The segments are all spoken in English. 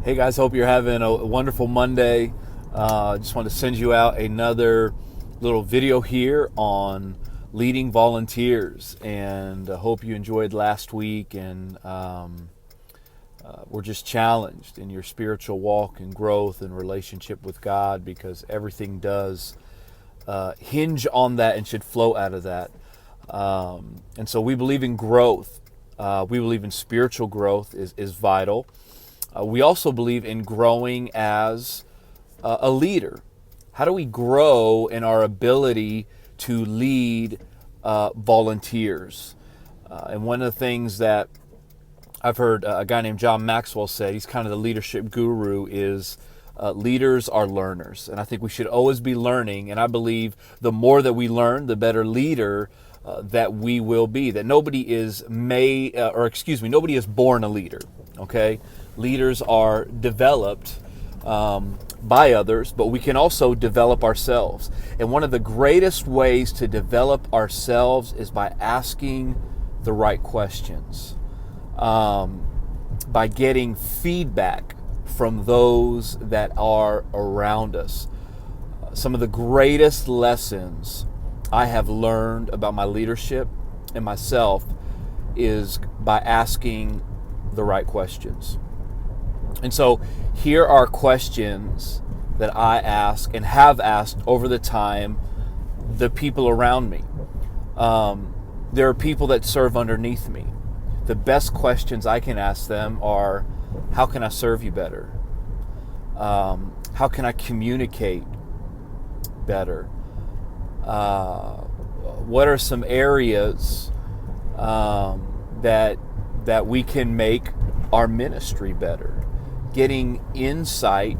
Hey guys, hope you're having a wonderful Monday. Just want to send you out another little video here on leading volunteers, and I hope you enjoyed last week and we're just challenged in your spiritual walk and growth and relationship with God, because everything does hinge on that and should flow out of that. And so we believe in growth. We believe in spiritual growth is vital. We also believe in growing as a leader. How do we grow in our ability to lead volunteers? And one of the things that I've heard a guy named John Maxwell say, he's kind of the leadership guru, is leaders are learners. And I think we should always be learning. And I believe the more that we learn, the better leader that we will be. That nobody is nobody is born a leader. Okay, leaders are developed by others, but we can also develop ourselves. And one of the greatest ways to develop ourselves is by asking the right questions, by getting feedback from those that are around us. Some of the greatest lessons I have learned about my leadership and myself is by asking the right questions. And so here are questions that I ask and have asked over the time the people around me. There are people that serve underneath me. The best questions I can ask them are, how can I serve you better? How can I communicate better? What are some areas that we can make our ministry better? Getting insight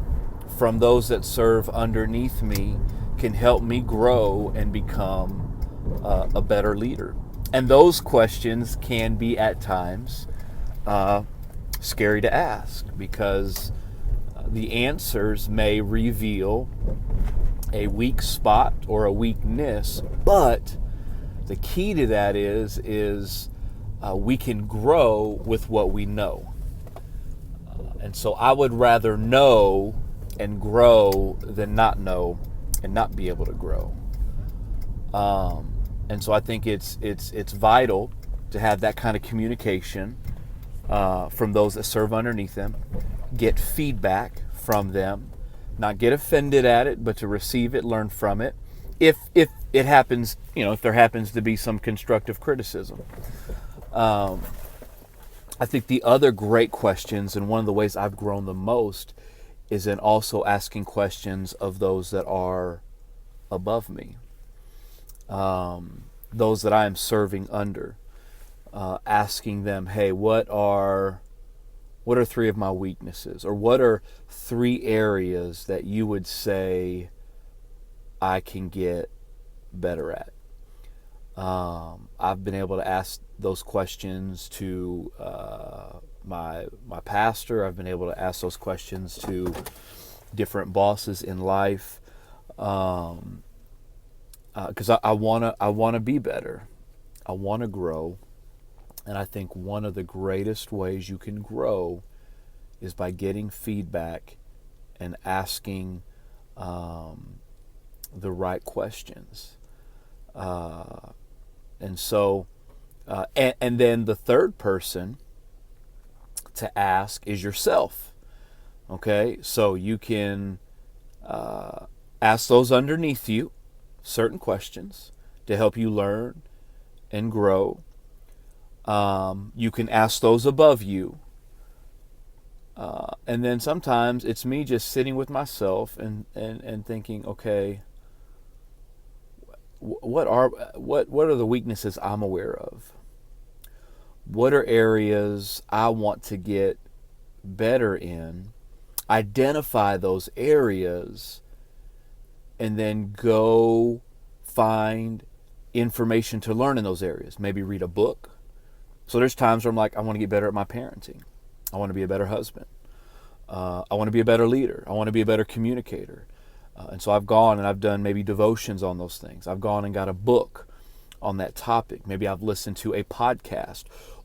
from those that serve underneath me can help me grow and become a better leader. And those questions can be at times scary to ask, because the answers may reveal a weak spot or a weakness, but the key to that is we can grow with what we know. And so I would rather know and grow than not know and not be able to grow. And so I think it's vital to have that kind of communication from those that serve underneath them, get feedback from them, not get offended at it, but to receive it, learn from it. If it happens, if there happens to be some constructive criticism. I think the other great questions, and one of the ways I've grown the most, is in also asking questions of those that are above me, those that I am serving under, asking them, hey, what are three of my weaknesses, or what are three areas that you would say I can get better at? I've been able to ask those questions to my pastor. I've been able to ask those questions to different bosses in life, because I wanna be better. I want to grow, and I think one of the greatest ways you can grow is by getting feedback and asking the right questions. And so, and then the third person to ask is yourself. Okay, so you can ask those underneath you certain questions to help you learn and grow. You can ask those above you. And then sometimes it's me just sitting with myself and thinking, okay, what are the weaknesses I'm aware of? What are areas I want to get better in? Identify those areas, and then go find information to learn in those areas. Maybe read a book. So there's times where I'm like, I want to get better at my parenting. I want to be a better husband. I want to be a better leader. I want to be a better communicator. And so I've gone and I've done maybe devotions on those things. I've gone and got a book on that topic. Maybe I've listened to a podcast,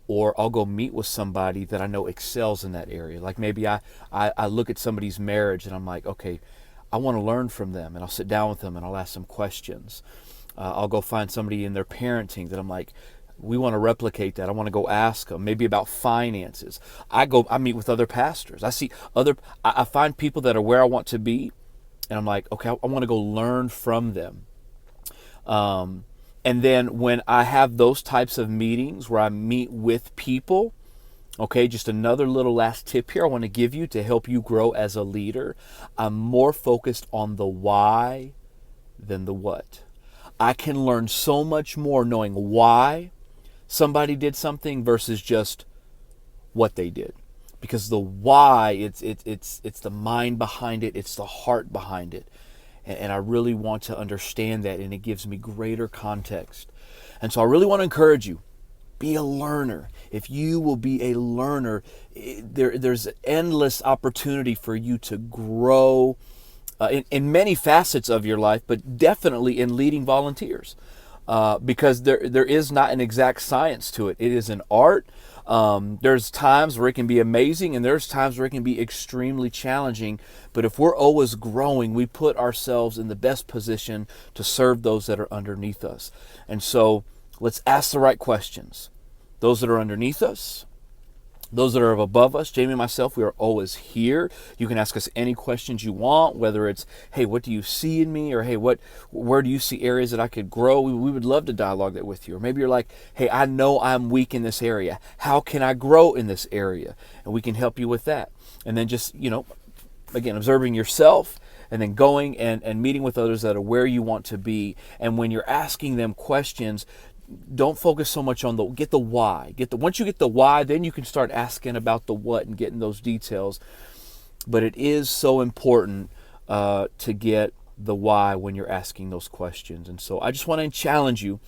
or I'll go meet with somebody that I know excels in that area. Like maybe I look at somebody's marriage and I'm like, okay, I want to learn from them, and I'll sit down with them and I'll ask them questions. I'll go find somebody in their parenting that I'm like, we want to replicate that. I want to go ask them maybe about finances. I meet with other pastors. I find people that are where I want to be, and I'm like, okay, I want to go learn from them. And then when I have those types of meetings where I meet with people, okay, just another little last tip here I want to give you to help you grow as a leader. I'm more focused on the why than the what. I can learn so much more knowing why somebody did something versus just what they did. Because the why, it's the mind behind it, it's the heart behind it. And I really want to understand that, and it gives me greater context. And so I really want to encourage you, be a learner. If you will be a learner, there's endless opportunity for you to grow in many facets of your life, but definitely in leading volunteers. Because there is not an exact science to it. It is an art. There's times where it can be amazing, and there's times where it can be extremely challenging. But if we're always growing, we put ourselves in the best position to serve those that are underneath us. And so let's ask the right questions. Those that are underneath us, those that are above us, Jamie and myself, we are always here. You can ask us any questions you want, whether it's, hey, what do you see in me? Or, hey, where do you see areas that I could grow? We would love to dialogue that with you. Or maybe you're like, hey, I know I'm weak in this area. How can I grow in this area? And we can help you with that. And then just, again, observing yourself, and then going and meeting with others that are where you want to be. And when you're asking them questions, don't focus so much on get the why. Once you get the why, then you can start asking about the what and getting those details. But it is so important to get the why when you're asking those questions. And so I just want to challenge you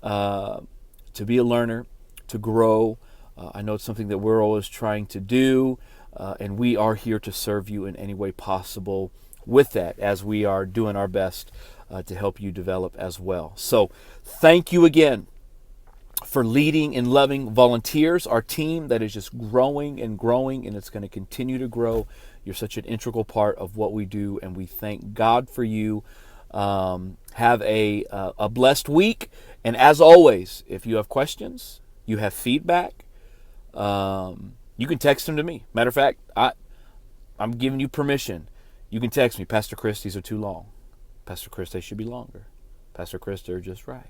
to be a learner, to grow. I know it's something that we're always trying to do, and we are here to serve you in any way possible with that, as we are doing our best to help you develop as well. So thank you again for leading and loving volunteers, our team that is just growing, and it's going to continue to grow. You're such an integral part of what we do, and we thank God for you. Have a blessed week. And as always, if you have questions, you have feedback, you can text them to me. Matter of fact, I'm giving you permission. You can text me, Pastor Chris, these are too long. Pastor Chris, they should be longer. Pastor Chris, they're just right.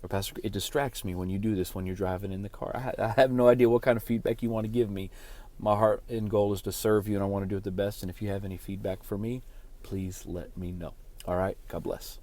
Or Pastor, it distracts me when you do this when you're driving in the car. I have no idea what kind of feedback you want to give me. My heart and goal is to serve you, and I want to do it the best. And if you have any feedback for me, please let me know. All right? God bless.